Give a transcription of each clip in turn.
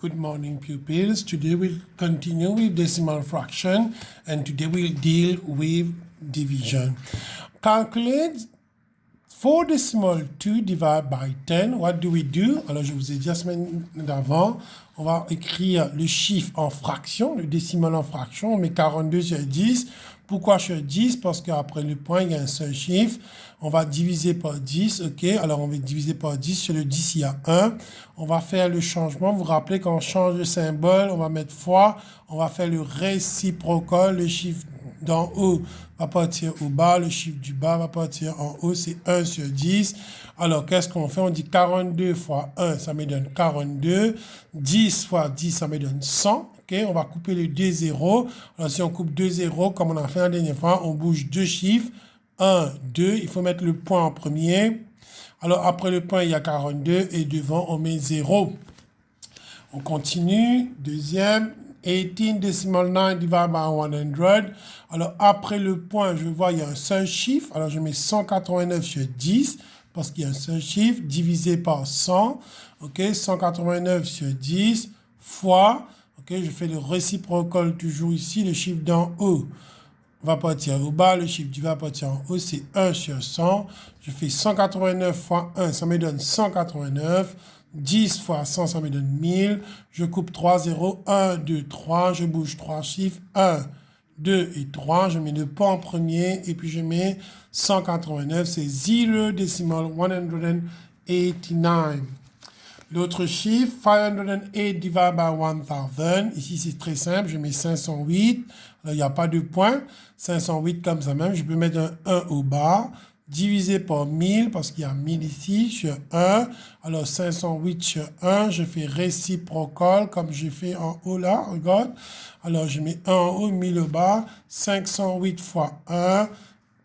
Good morning, pupils. Today we'll continue with decimal fraction and today we'll deal with division. Calculate 4 decimal 2 divided by 10. What do we do? Alors, je vous ai dit la semaine d'avant, on va écrire le chiffre en fraction, le décimal en fraction. On met 42 sur 10. Pourquoi sur 10? Parce qu'après le point, il y a un seul chiffre. On va diviser par 10, ok? Alors, on va diviser par 10. Sur le 10, il y a 1. On va faire le changement. Vous vous rappelez, quand on change de symbole, on va mettre fois. On va faire le réciprocal. Le chiffre d'en haut va partir au bas. Le chiffre du bas va partir en haut. C'est 1 sur 10. Alors, qu'est-ce qu'on fait? On dit 42 fois 1, ça me donne 42. 10 fois 10, ça me donne 100. Okay, on va couper les 2 zéros. Alors, si on coupe 2 zéros, comme on a fait la dernière fois, on bouge 2 chiffres. 1, 2. Il faut mettre le point en premier. Alors, après le point, il y a 42. Et devant, on met 0. On continue. Deuxième. 18 decimal 9 divided by 100. Alors, après le point, je vois, il y a un seul chiffre. Alors, je mets 189 sur 10. Parce qu'il y a un seul chiffre. Divisé par 100. OK, 189 sur 10 fois... Okay, je fais le réciprocal toujours ici. Le chiffre d'en haut va partir au bas. Le chiffre du bas va partir en haut. C'est 1 sur 100. Je fais 189 fois 1. Ça me donne 189. 10 fois 100, ça me donne 1000. Je coupe 3 zéros. 1, 2, 3. Je bouge 3 chiffres. 1, 2 et 3. Je mets le point en premier. Et puis je mets 189. C'est 0 decimal 189. L'autre chiffre, 508 divided by 1000. Ici, c'est très simple. Je mets 508. Alors, il n'y a pas de point. 508 comme ça même. Je peux mettre un 1 au bas. Divisé par 1000 parce qu'il y a 1000 ici sur 1. Alors, 508 sur 1. Je fais réciprocal comme j'ai fait en haut là. Regarde. Alors, je mets 1 en haut, 1000 au bas. 508 fois 1.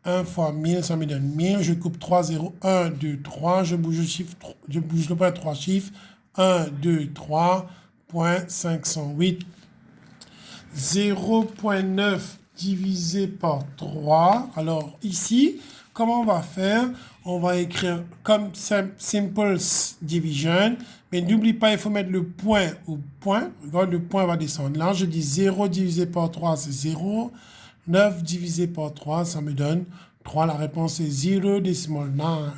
1 fois 1000, ça me donne 1000. Je coupe 3 0, 1, 2, 3. Je bouge le chiffre, je bouge le point 3 chiffres. 1, 2, 3, point 508. 0.9 divisé par 3. Alors ici, comment on va faire? On va écrire comme simple division. Mais n'oublie pas, il faut mettre le point au point. Regarde, le point va descendre. Là, je dis 0 divisé par 3, c'est 0. 9 divisé par 3, ça me donne 3. La réponse est 0 decimal 3.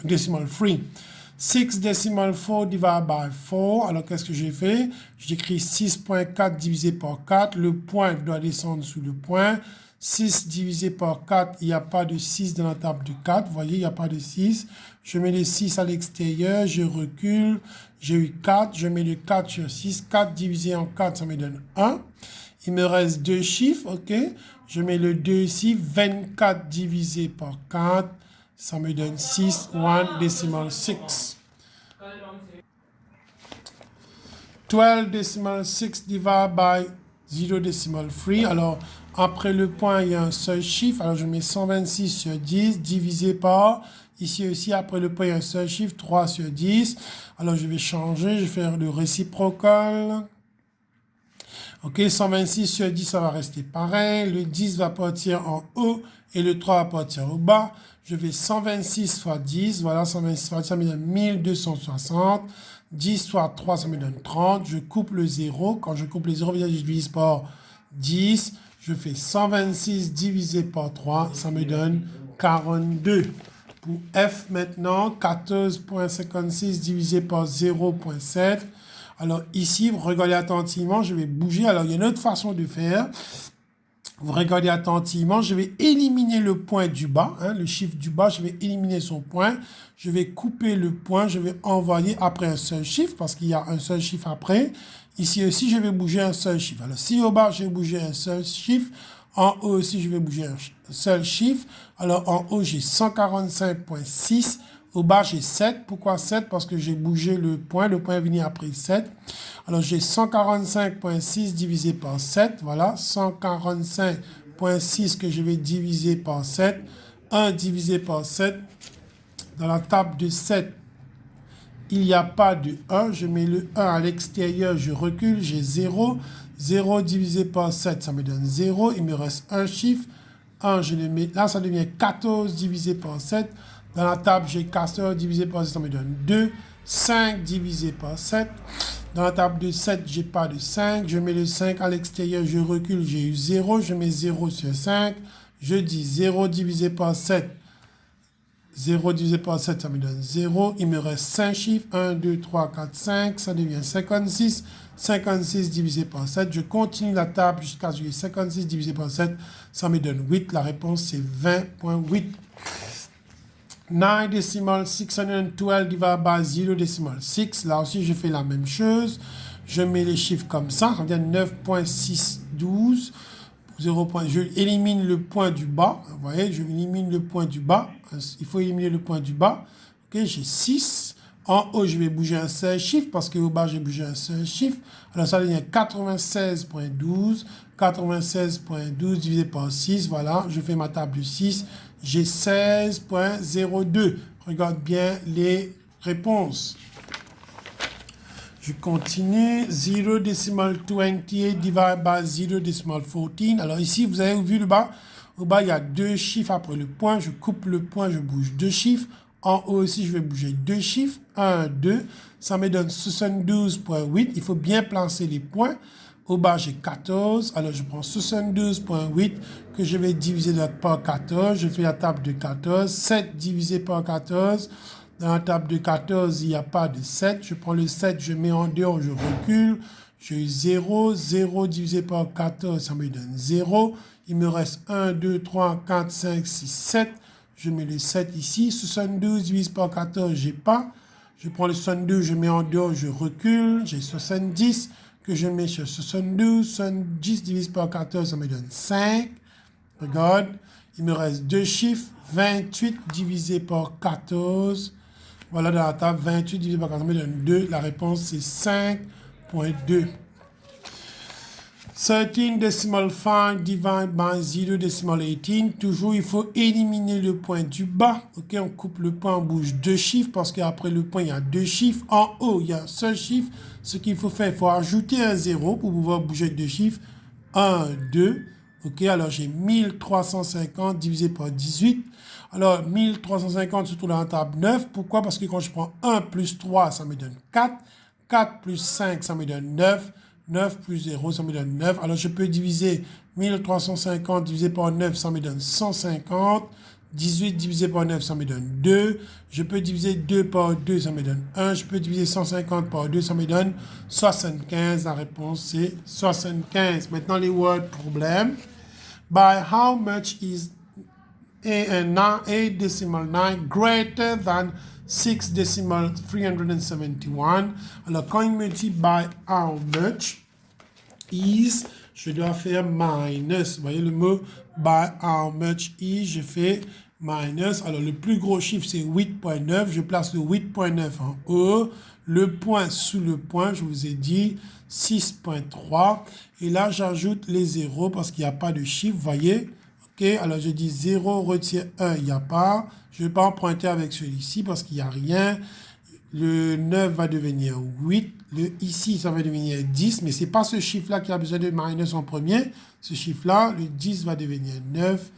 6 decimal 4 divided by 4. Alors, qu'est-ce que j'ai fait? J'écris 6.4 divisé par 4. Le point doit descendre sous le point. 6 divisé par 4, il n'y a pas de 6 dans la table de 4. Vous voyez, il n'y a pas de 6. Je mets les 6 à l'extérieur, je recule. J'ai eu 4, je mets le 4 sur 6. 4 divisé en 4, ça me donne 1. Il me reste 2 chiffres, ok? Je mets le 2 ici, 24 divisé par 4, ça me donne 6, 1 decimal 6. 12 decimal 6 divided by 0 decimal 3. Alors, après le point, il y a un seul chiffre. Alors, je mets 126 sur 10 divisé par... Ici aussi, après le point, il y a un seul chiffre, 3 sur 10. Alors, je vais changer, je vais faire le réciprocal. Ok, 126 sur 10, ça va rester pareil. Le 10 va partir en haut et le 3 va partir au bas. Je vais 126 fois 10. Voilà, 126 fois 10, ça me donne 1260. 10 fois 3, ça me donne 30. Je coupe le 0. Quand je coupe le 0, je divise par 10. Je fais 126 divisé par 3. Ça me donne 42. Pour F maintenant, 14.56 divisé par 0.7. Alors ici, vous regardez attentivement, je vais bouger. Alors il y a une autre façon de faire. Vous regardez attentivement, je vais éliminer le point du bas, le chiffre du bas, je vais éliminer son point. Je vais couper le point, je vais envoyer après un seul chiffre parce qu'il y a un seul chiffre après. Ici aussi, je vais bouger un seul chiffre. Alors si au bas, je vais bouger un seul chiffre, en haut aussi, je vais bouger un seul chiffre. Alors en haut, j'ai 145.6. Au bas, j'ai 7. Pourquoi 7? Parce que j'ai bougé le point. Le point est venu après 7. Alors, j'ai 145.6 divisé par 7. Voilà, 145.6 que je vais diviser par 7. 1 divisé par 7. Dans la table de 7, il n'y a pas de 1. Je mets le 1 à l'extérieur. Je recule. J'ai 0. 0 divisé par 7, ça me donne 0. Il me reste un chiffre. 1, je le mets. Là, ça devient 14 divisé par 7. Dans la table, j'ai 14 divisé par 7, ça me donne 2. 5 divisé par 7. Dans la table de 7, j'ai pas de 5. Je mets le 5 à l'extérieur, je recule, j'ai eu 0. Je mets 0 sur 5. Je dis 0 divisé par 7. 0 divisé par 7, ça me donne 0. Il me reste 5 chiffres. 1, 2, 3, 4, 5. Ça devient 56. 56 divisé par 7. Je continue la table jusqu'à ce que 56 divisé par 7. Ça me donne 8. La réponse, c'est 20.8. 9 decimal 612 divided by 0.6. Là aussi, je fais la même chose. Je mets les chiffres comme ça. Ça devient 9.612. 0. Je élimine le point du bas. Vous voyez, je élimine le point du bas. Il faut éliminer le point du bas. Ok, j'ai 6. En haut, je vais bouger un seul chiffre parce qu'au bas, j'ai bougé un seul chiffre. Alors, ça devient 96.12. 96.12 divisé par 6. Voilà, je fais ma table de 6. J'ai 16.02. Regarde bien les réponses. Je continue. 0.28 divided by 0.14. Alors ici, vous avez vu le bas. Au bas, il y a deux chiffres après le point. Je coupe le point, je bouge deux chiffres. En haut aussi, je vais bouger deux chiffres. 1, 2. Ça me donne 72.8. Il faut bien placer les points. Au bas, j'ai 14. Alors, je prends 72.8 que je vais diviser par 14. Je fais la table de 14. 7 divisé par 14. Dans la table de 14, il n'y a pas de 7. Je prends le 7, je mets en dehors, je recule. J'ai 0. 0 divisé par 14, ça me donne 0. Il me reste 1, 2, 3, 4, 5, 6, 7. Je mets le 7 ici. 72 divisé par 14, je n'ai pas. Je prends le 62, je mets en dehors, je recule. J'ai 70 que je mets sur 72. 70 divisé par 14, ça me donne 5. Regarde, il me reste deux chiffres. 28 divisé par 14. Voilà, dans la table, 28 divisé par 14, ça me donne 2. La réponse, c'est 5.2. 13 decimal 5 divided by 0.18. Toujours, il faut éliminer le point du bas. Ok, on coupe le point, on bouge deux chiffres parce qu'après le point, il y a deux chiffres. En haut, il y a un seul chiffre. Ce qu'il faut faire, il faut ajouter un 0 pour pouvoir bouger deux chiffres. 1, 2. Ok, alors j'ai 1350 divisé par 18. Alors, 1350 se trouve dans la table 9. Pourquoi? Parce que quand je prends 1 plus 3, ça me donne 4. 4 plus 5, ça me donne 9. 9 plus 0, ça me donne 9. Alors, je peux diviser 1350 divisé par 9, ça me donne 150. 18 divisé par 9, ça me donne 2. Je peux diviser 2 par 2, ça me donne 1. Je peux diviser 150 par 2, ça me donne 75. La réponse, c'est 75. Maintenant, les word problèmes. By how much is a decimal 9 greater than 6 decimal 371. Alors, quand il me dit by how much is, je dois faire minus. Vous voyez le mot by how much is, je fais minus. Alors, le plus gros chiffre, c'est 8.9. Je place le 8.9 en haut. Le point sous le point, je vous ai dit 6.3. Et là, j'ajoute les zéros parce qu'il n'y a pas de chiffre, vous voyez. Ok, alors je dis 0, retire 1, il n'y a pas. Je ne vais pas emprunter avec celui-ci parce qu'il n'y a rien. Le 9 va devenir 8. Ici, ça va devenir 10. Mais ce n'est pas ce chiffre-là qui a besoin de minus en premier. Ce chiffre-là, le 10 va devenir 9.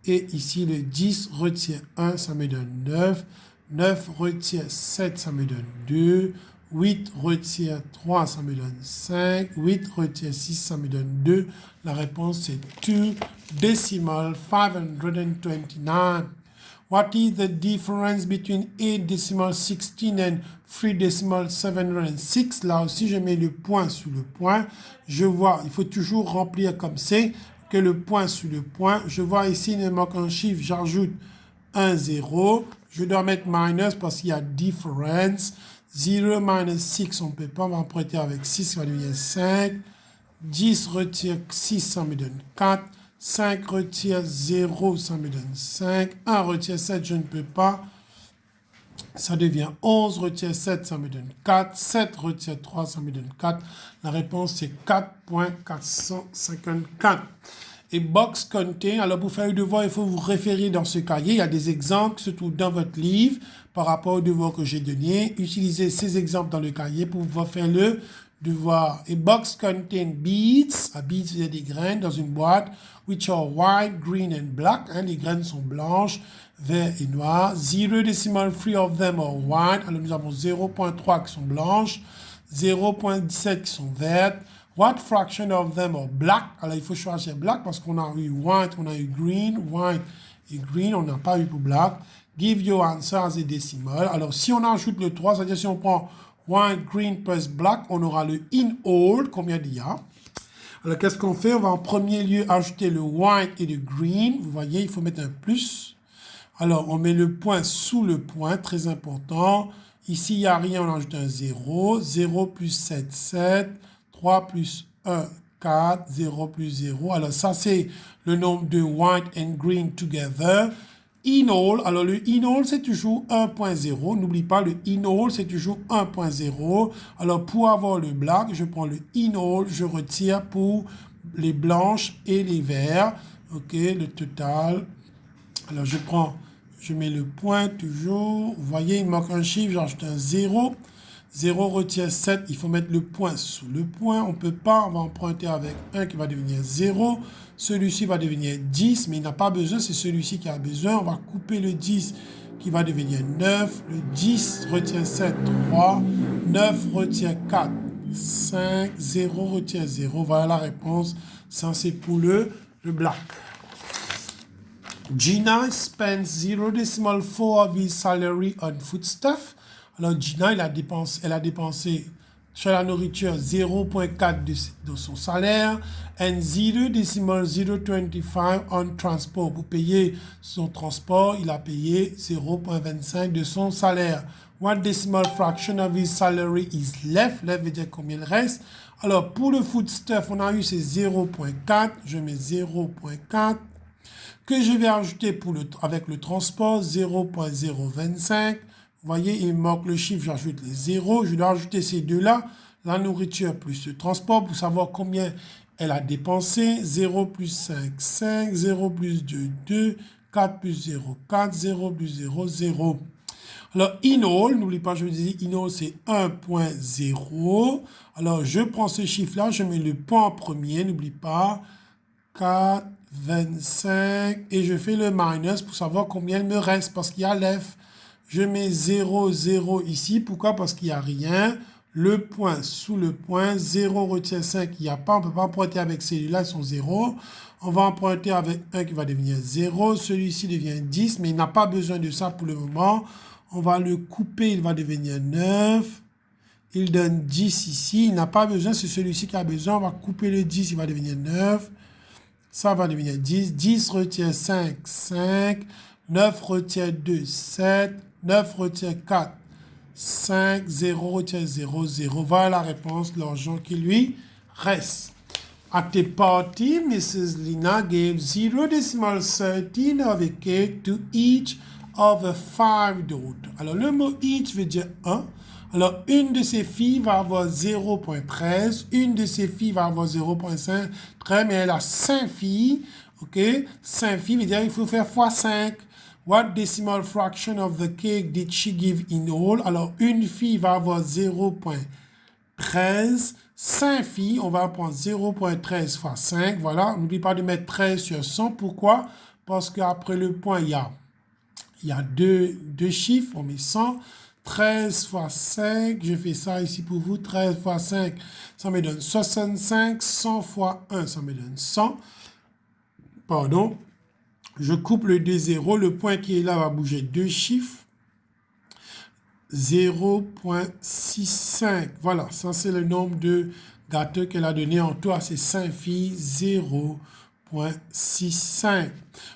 Et ici, le 10 retire 1, ça me donne 9. 9 retire 7, ça me donne 2. 8 retire 3, ça me donne 5. 8 retire 6, ça me donne 2. La réponse, c'est 2 decimal 529. What is the difference between 8 decimal 16 and 3 decimal 706? Là aussi, je mets le point sous le point. Je vois, il faut toujours remplir comme c'est, que le point sous le point. Je vois ici, il me manque un chiffre, j'ajoute un 0. Je dois mettre minus parce qu'il y a difference. 0 minus 6, on ne peut pas m'emprunter avec 6, ça va devenir 5. 10 retire 6, ça me donne 4. 5 retire 0, ça me donne 5. 1 retire 7, je ne peux pas. Ça devient 11 retire 7, ça me donne 4. 7 retire 3, ça me donne 4. La réponse, c'est 4.454. Et box contain, alors pour faire le devoir, il faut vous référer dans ce cahier. Il y a des exemples qui se trouvent dans votre livre par rapport au devoir que j'ai donné. Utilisez ces exemples dans le cahier pour pouvoir faire le devoir. Et box contain beads. Beads, il y a des graines dans une boîte. Which are white, green and black. Les graines sont blanches, vert et noir. 0.3 of them are white. Alors nous avons 0.3 qui sont blanches. 0.17 qui sont vertes. What fraction of them are black? Alors, il faut choisir black parce qu'on a eu white, on a eu green, white et green, on n'a pas eu pour black. Give your answer as a decimal. Alors, si on ajoute le 3, c'est-à-dire si on prend white, green plus black, on aura le in all, combien il y a? Alors, qu'est-ce qu'on fait? On va en premier lieu ajouter le white et le green. Vous voyez, il faut mettre un plus. Alors, on met le point sous le point, très important. Ici, il n'y a rien, on ajoute un 0. 0 plus 7, 7. 3 plus 1, 4. 0 plus 0. Alors, ça, c'est le nombre de white and green together. In all, alors le in all, c'est toujours 1.0. N'oublie pas, le in all, c'est toujours 1.0. Alors, pour avoir le black, je prends le in all, je retire pour les blanches et les verts. OK, le total. Alors, je mets le point toujours. Vous voyez, il manque un chiffre, j'ajoute un 0. 0 retire 7, il faut mettre le point sous le point. On ne peut pas, on va emprunter avec 1 qui va devenir 0. Celui-ci va devenir 10, mais il n'a pas besoin, c'est celui-ci qui a besoin. On va couper le 10 qui va devenir 9. Le 10 retient 7, 3. 9 retient 4, 5. 0 retient 0. Voilà la réponse. Ça, c'est pour le black. Gina spends 0.4 of his salary on foodstuff. Alors, Gina, elle a dépensé sur la nourriture 0.4 de son salaire and 0.025 on transport. Pour payer son transport, il a payé 0.25 de son salaire. What decimal fraction of his salary is left? Left veut dire combien il reste. Alors, pour le foodstuff, on a eu c'est 0.4. Je mets 0.4. Que je vais ajouter avec le transport, 0.025. Vous voyez, il manque le chiffre, j'ajoute les 0. Je dois ajouter ces deux-là, la nourriture plus le transport, pour savoir combien elle a dépensé. 0 plus 5, 5. 0 plus 2, 2. 4 plus 0, 4. 0 plus 0, 0. Alors, in all, n'oublie pas, je vous dis, in all, c'est 1.0. Alors, je prends ce chiffre-là, je mets le point en premier, n'oublie pas. 4, 25. Et je fais le minus pour savoir combien il me reste, parce qu'il y a l'F. Je mets 0, 0 ici. Pourquoi? Parce qu'il n'y a rien. Le point sous le point. 0 retient 5. Il n'y a pas. On ne peut pas emprunter avec celui-là. Ils sont 0. On va emprunter avec 1 qui va devenir 0. Celui-ci devient 10. Mais il n'a pas besoin de ça pour le moment. On va le couper. Il va devenir 9. Il donne 10 ici. Il n'a pas besoin. C'est celui-ci qui a besoin. On va couper le 10. Il va devenir 9. Ça va devenir 10. 10 retient 5. 5. 9 retient 2. 7. 9 retient 4, 5, 0 retient 0, 0. Voilà la réponse, l'argent qui lui reste. At the party, Mrs. Lina gave 0.13 of a cake to each of the 5 daughters. Alors, le mot each veut dire 1. Alors, une de ces filles va avoir 0.13. Une de ces filles va avoir 0.5. Mais elle a 5 filles. OK? 5 filles veut dire qu'il faut faire x 5. What decimal fraction of the cake did she give in all? Alors, une fille va avoir 0.13. 5 filles, on va prendre 0.13 fois 5. Voilà, n'oublie pas de mettre 13 sur 100. Pourquoi? Parce qu'après le point, il y a deux chiffres. On met 100. 13 fois 5, je fais ça ici pour vous. 13 fois 5, ça me donne 65. 100 fois 1, ça me donne 100. Pardon. Je coupe le 2 0, le point qui est là va bouger 2 chiffres. 0.65. Voilà, ça c'est le nombre de gâteaux qu'elle a donné en tout à ses 5 filles. 0.65.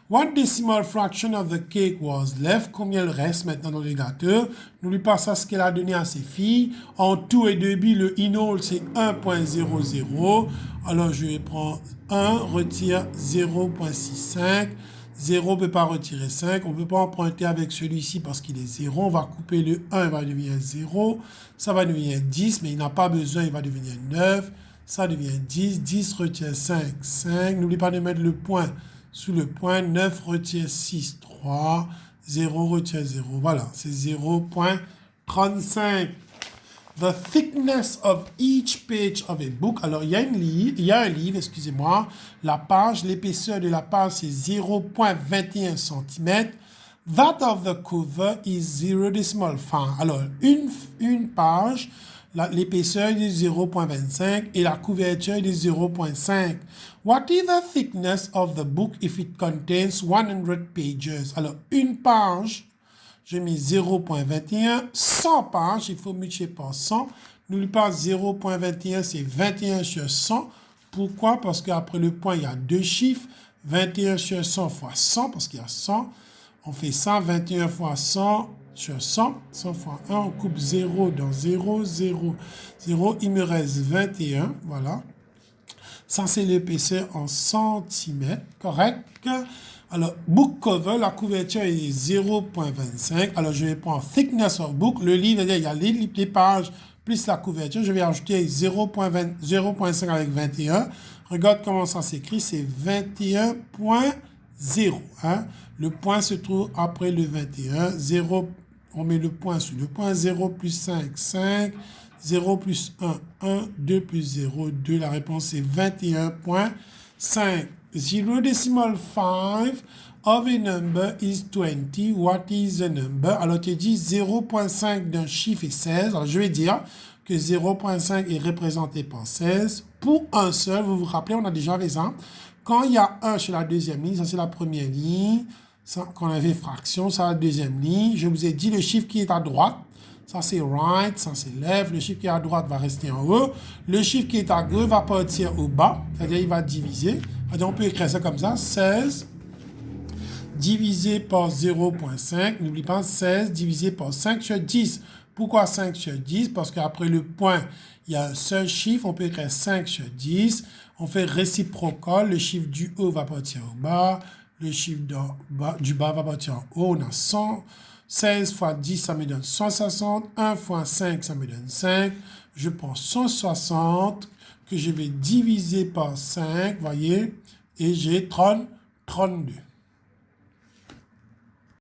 What decimal fraction of the cake was left? Combien il reste maintenant dans les gâteaux? N'oublie pas ça, ce qu'elle a donné à ses filles. En tout et demi, le in all, c'est 1.00. Alors, je vais prendre 1, retire 0.65. 0 ne peut pas retirer 5. On ne peut pas emprunter avec celui-ci parce qu'il est 0. On va couper le 1, il va devenir 0. Ça va devenir 10, mais il n'a pas besoin, il va devenir 9. Ça devient 10. 10 retient 5, 5. N'oublie pas de mettre le point sous le point. 9 retient 6, 3. 0 retient 0. Voilà, c'est 0.35. The thickness of each page of a book. Alors, il y a un livre, excusez-moi. La page, l'épaisseur de la page, c'est 0.21 cm. That of the cover is 0.5. Alors, une page, l'épaisseur est de 0.25 et la couverture est de 0.5. What is the thickness of the book if it contains 100 pages? Alors, une page, je mets 0.21. 100 pages, il faut multiplier par 100. N'oublie pas, 0.21, c'est 21 sur 100. Pourquoi? Parce qu'après le point, il y a deux chiffres. 21 sur 100 fois 100, parce qu'il y a 100. On fait ça, 21 fois 100 sur 100. 100 fois 1, on coupe 0 dans 0, 0, 0. Il me reste 21, voilà. Ça, c'est l'épaisseur en centimètres, correct? Alors, book cover, la couverture est 0.25. Alors, je vais prendre thickness of book. Le livre, il y a les pages plus la couverture. Je vais ajouter 0.5 avec 21. Regarde comment ça s'écrit. C'est 21.0. Hein? Le point se trouve après le 21. 0, on met le point sur le point. 0 plus 5, 5. 0 plus 1, 1. 2 plus 0, 2. La réponse est 21.5. 0.5 of a number is 20. What is the number? Alors, tu dis 0.5 d'un chiffre est 16. Alors, je vais dire que 0.5 est représenté par 16 pour un seul. Vous vous rappelez, on a déjà fait ça. Quand il y a 1 sur la deuxième ligne, ça c'est la première ligne. Ça, quand on avait fraction, ça la deuxième ligne. Je vous ai dit le chiffre qui est à droite. Ça, c'est right, ça, c'est left. Le chiffre qui est à droite va rester en haut. Le chiffre qui est à gauche va partir au bas. C'est-à-dire, il va diviser. C'est-à-dire, on peut écrire ça comme ça. 16 divisé par 0.5. N'oublie pas, 16 divisé par 5 sur 10. Pourquoi 5 sur 10? Parce qu'après le point, il y a un seul chiffre. On peut écrire 5 sur 10. On fait réciprocal. Le chiffre du haut va partir au bas. Le chiffre du bas va partir en haut. On a 100. 16 fois 10, ça me donne 160. 1 fois 5, ça me donne 5. Je prends 160 que je vais diviser par 5, voyez, et j'ai 32.